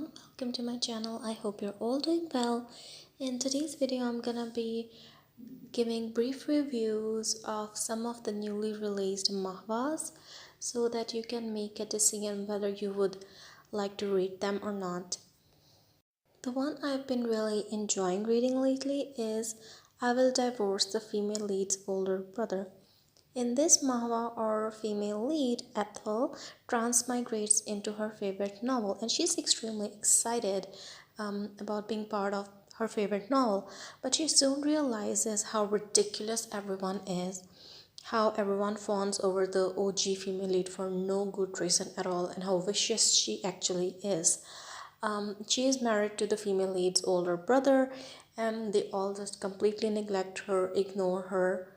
everyone, welcome to my channel. I hope you're all doing well. In today's video I'm gonna be giving brief reviews of some of the newly released manhwas so that you can make a decision whether you would like to read them or not. The one I've been really enjoying reading lately is I Will Divorce the Female Lead's Older Brother. In this manhwa, our female lead, Ethel, transmigrates into her favorite novel, and she's extremely excited about being part of her favorite novel. But she soon realizes how ridiculous everyone is, how everyone fawns over the OG female lead for no good reason at all, and how vicious she actually is. She is married to the female lead's older brother, and they all just completely neglect her, ignore her.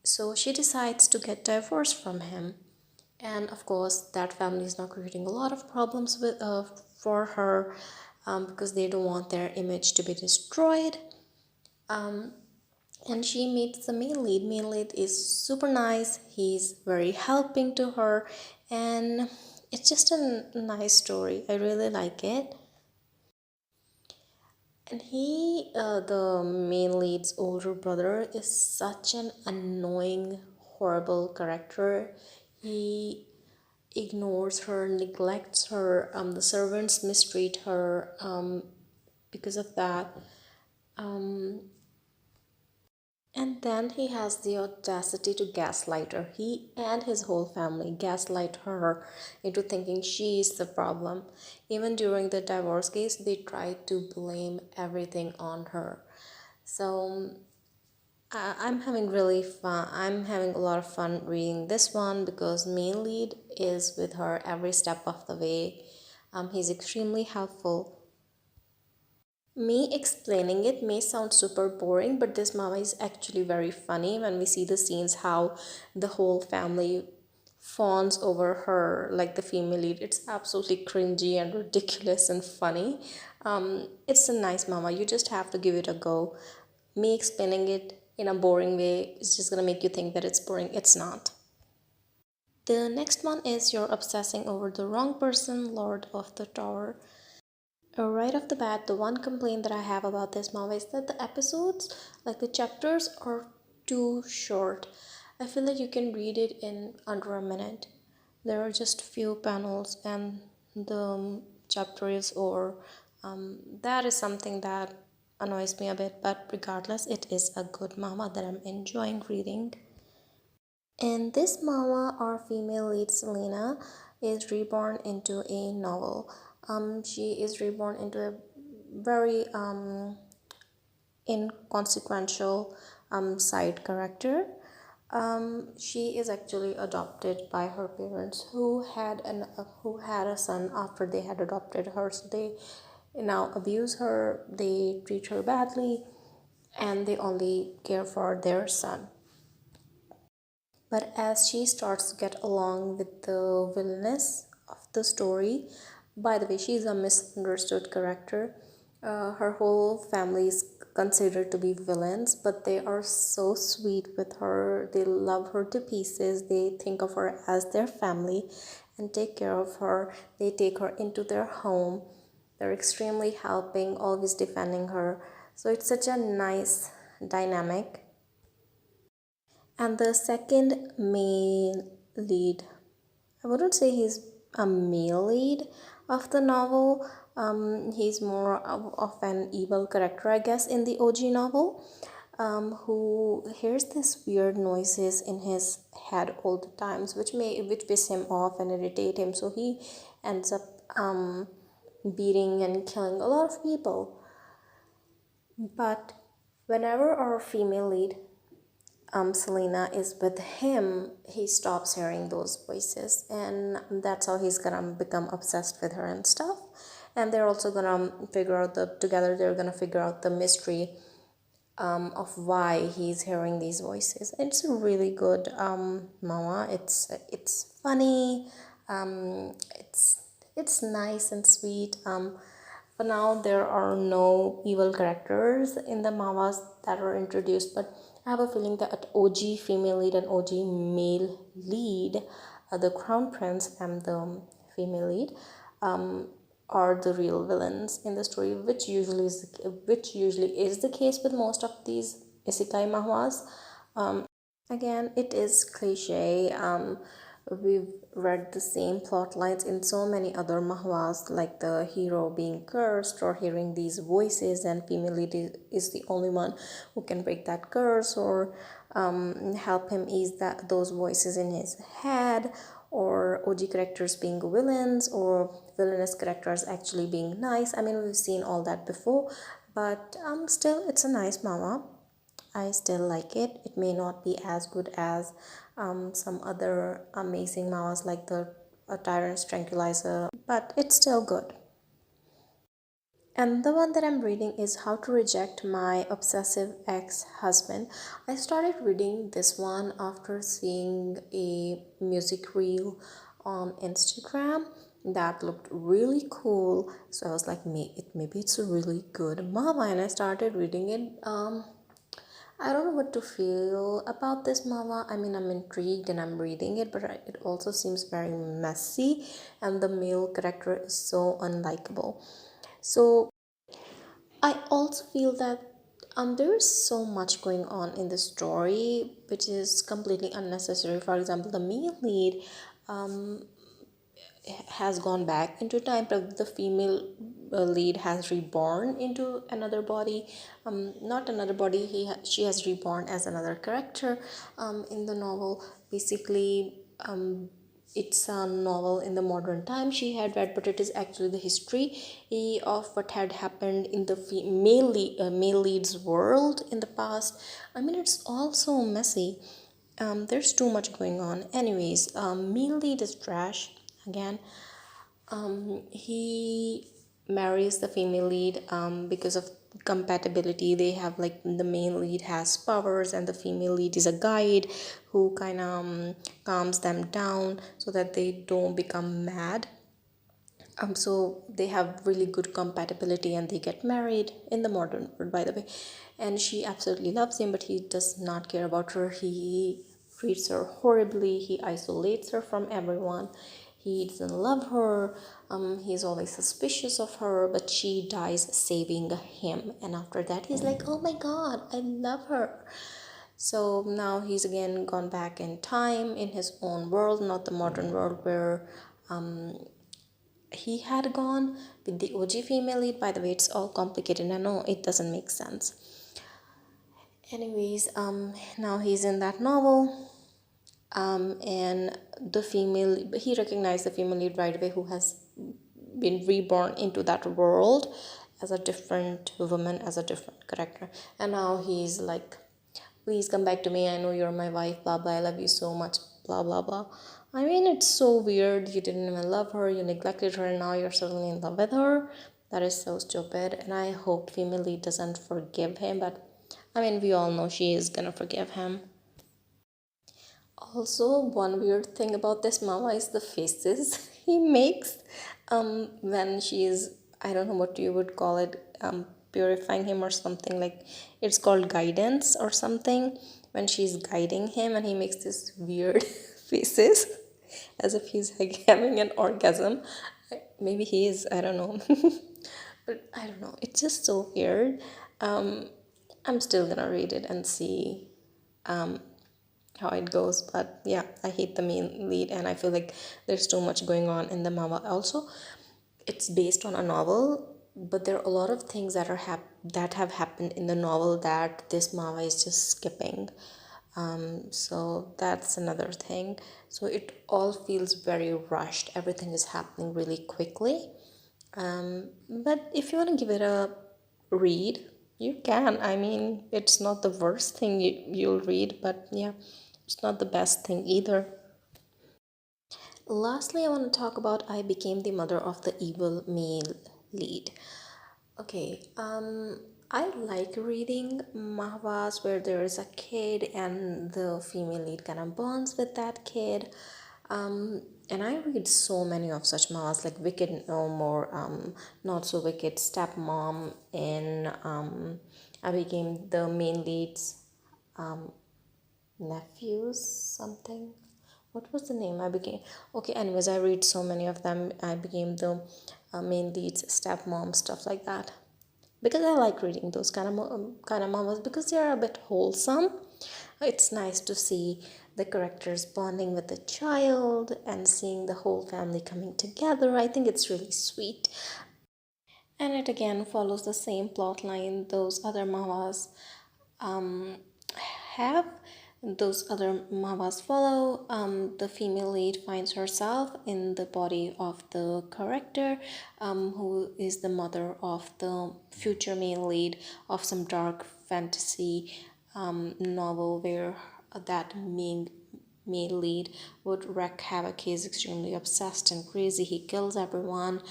So she decides to get divorced from him, and of course that family is now creating a lot of problems for her because they don't want their image to be destroyed. And she meets the male lead. Male lead is super nice. He's very helping to her, and it's just a nice story. I really like it. And the main lead's older brother, is such an annoying, horrible character. He ignores her, neglects her. The servants mistreat her because of that. And then he has the audacity to gaslight her. He and his whole family gaslight her into thinking she is the problem. Even during the divorce case, they try to blame everything on her. So I'm having really fun. I'm having a lot of fun reading this one because main lead is with her every step of the way. He's extremely helpful. Me explaining it may sound super boring, but this mama is actually very funny when we see the scenes how the whole family fawns over her like the female lead. It's absolutely cringy and ridiculous and funny. It's a nice mama. You just have to give it a go. Me explaining it in a boring way is just gonna make you think that it's boring. It's not. The next one is You're Obsessing Over the Wrong Person, Lord of the Tower. Right off the bat, the one complaint that I have about this movie is that the episodes, like the chapters, are too short. I feel like you can read it in under a minute. There are just few panels and the chapter is over. That is something that annoys me a bit, but regardless, it is a good mama that I'm enjoying reading. In this manhwa, our female lead Selena is reborn into a novel. She is reborn into a very inconsequential side character. She is actually adopted by her parents who had a son after they had adopted her. So they now abuse her. They treat her badly, and they only care for their son. But as she starts to get along with the villainess of the story, by the way, she's a misunderstood character. Her whole family is considered to be villains, but they are so sweet with her. They love her to pieces. They think of her as their family and take care of her. They take her into their home. They're extremely helping, always defending her. So it's such a nice dynamic. And the second male lead, I wouldn't say he's a male lead of the novel. He's more of an evil character, I guess, in the OG novel, who hears these weird noises in his head all the times, which piss him off and irritate him. So he ends up beating and killing a lot of people. But whenever our female lead Selena is with him, he stops hearing those voices, and that's how he's gonna become obsessed with her and stuff. And they're also gonna figure out they're gonna figure out the mystery of why he's hearing these voices. It's a really good mama. It's funny. It's nice and sweet. For now, there are no evil characters in the manhwas that are introduced, but I have a feeling that OG female lead and OG male lead, the crown prince and the female lead, are the real villains in the story, which usually is the case with most of these isekai manhwas. Again, it is cliche. We've read the same plot lines in so many other manhwas, like the hero being cursed or hearing these voices, and female lead is the only one who can break that curse or help him ease those voices in his head, or OG characters being villains or villainous characters actually being nice. I mean, we've seen all that before, but still, it's a nice manga. I still like it. It may not be as good as some other amazing manhwas like the Tyrant's Tranquilizer, but it's still good. And the one that I'm reading is How to Reject My Obsessive Ex Husband. I started reading this one after seeing a music reel on Instagram that looked really cool. So I was like, maybe it's a really good manga, and I started reading it. I don't know what to feel about this manga. I mean, I'm intrigued and I'm reading it, but it also seems very messy, and the male character is so unlikable. So I also feel that there is so much going on in the story which is completely unnecessary. For example, the male lead has gone back into time, but the female lead has reborn into another body. Not another body. She has reborn as another character in the novel. Basically, it's a novel in the modern time she had read, but it is actually the history of what had happened in the male lead's world in the past. I mean, it's all so messy. There's too much going on. Anyways, male lead is trash again. He marries the female lead because of compatibility. They have like the main lead has powers and the female lead is a guide who kind of calms them down so that they don't become mad. So they have really good compatibility and they get married in the modern world, by the way. And she absolutely loves him, but he does not care about her. He treats her horribly. He isolates her from everyone. He doesn't love her. He's always suspicious of her, but she dies saving him. And after that, he's like, "Oh my God, I love her." So now he's again gone back in time in his own world, not the modern world where he had gone with the OG female lead. By the way, it's all complicated. I know it doesn't make sense. Anyways, now he's in that novel, and the female he recognized the female lead right away who has been reborn into that world as a different woman, as a different character, and now he's like, please come back to me, I know you're my wife, blah blah, I love you so much, blah blah blah. I mean, it's so weird. You didn't even love her, you neglected her, and now you're suddenly in love with her. That is so stupid, and I hope female lead doesn't forgive him, but I mean, we all know she is gonna forgive him. Also, one weird thing about this mama is the faces he makes when she's, I don't know what you would call it, purifying him or something, like it's called guidance or something, when she's guiding him and he makes this weird faces as if he's like having an orgasm. Maybe he is, I don't know. But I don't know, it's just so weird. I'm still gonna read it and see how it goes, but yeah, I hate the main lead and I feel like there's too much going on in the manga. Also, it's based on a novel, but there are a lot of things that have happened in the novel that this manga is just skipping. So that's another thing. So it all feels very rushed. Everything is happening really quickly. But if you want to give it a read, you can. I mean, it's not the worst thing you'll read, but yeah, it's not the best thing either. Lastly, I want to talk about I Became the Mother of the Evil Male Lead. Okay, I like reading manhwas where there is a kid and the female lead kind of bonds with that kid. And I read so many of such manhwas like Wicked No More, Not So Wicked, Stepmom, and I became the main lead's nephews, something. What was the name? I became, okay, anyways, I read so many of them. I became the main leads, stepmom, stuff like that. Because I like reading those kind of manhwas because they are a bit wholesome. It's nice to see the characters bonding with the child and seeing the whole family coming together. I think it's really sweet. And it again follows the same plot line those other manhwas um, have. Those other manhwas follow. The female lead finds herself in the body of the character, who is the mother of the future male lead of some dark fantasy novel where that male lead would wreak havoc. He is extremely obsessed and crazy. He kills everyone.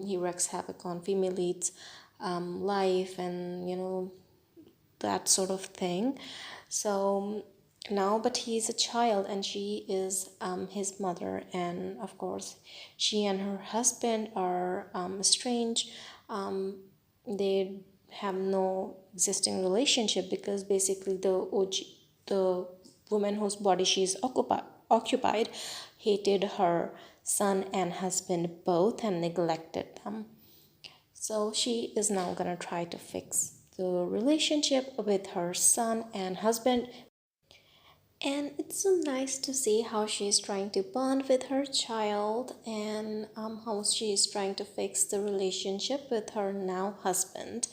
He wreaks havoc on female leads' life, and that sort of thing. So now, but he's a child and she is his mother, and of course, she and her husband are estranged. They have no existing relationship because basically the woman whose body she's occupied hated her son and husband both and neglected them. So she is now gonna try to fix the relationship with her son and husband. And it's so nice to see how she's trying to bond with her child and how she is trying to fix the relationship with her now husband.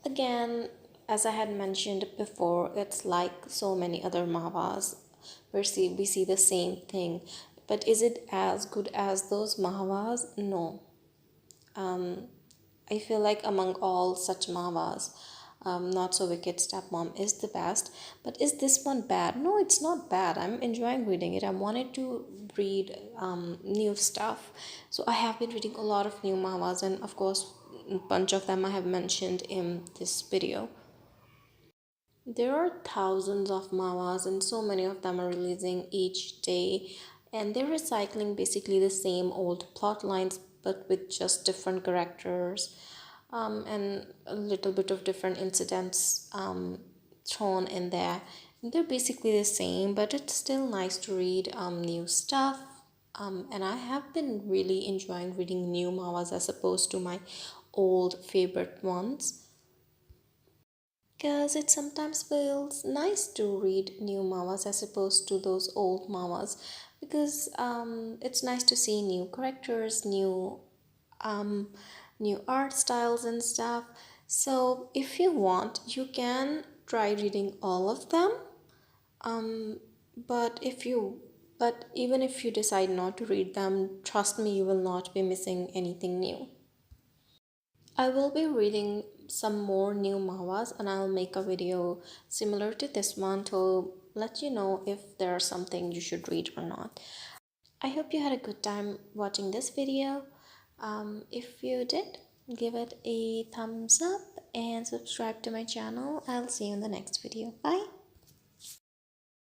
Again, as I had mentioned before, it's like so many other manhwas where we see the same thing. But is it as good as those manhwas? No. I feel like among all such manhwas, Not So Wicked Stepmom is the best. But is this one bad? No, it's not bad. I'm enjoying reading it. I wanted to read new stuff. So I have been reading a lot of new manhwas, and of course, a bunch of them I have mentioned in this video. There are thousands of manhwas, and so many of them are releasing each day, and they're recycling basically the same old plot lines but with just different characters and a little bit of different incidents thrown in there. They're basically the same, but it's still nice to read new stuff. And I have been really enjoying reading new manhwas as opposed to my old favorite ones, because it sometimes feels nice to read new manhwas as opposed to those old manhwas, because it's nice to see new characters, um, new art styles and stuff. So if you want, you can try reading all of them. um, but if you but even if you decide not to read them, trust me, you will not be missing anything new. I will be reading some more new manhwas and I'll make a video similar to this one to let you know if there's something you should read or not. I hope you had a good time watching this video. If you did, give it a thumbs up and subscribe to my channel. I'll see you in the next video. Bye.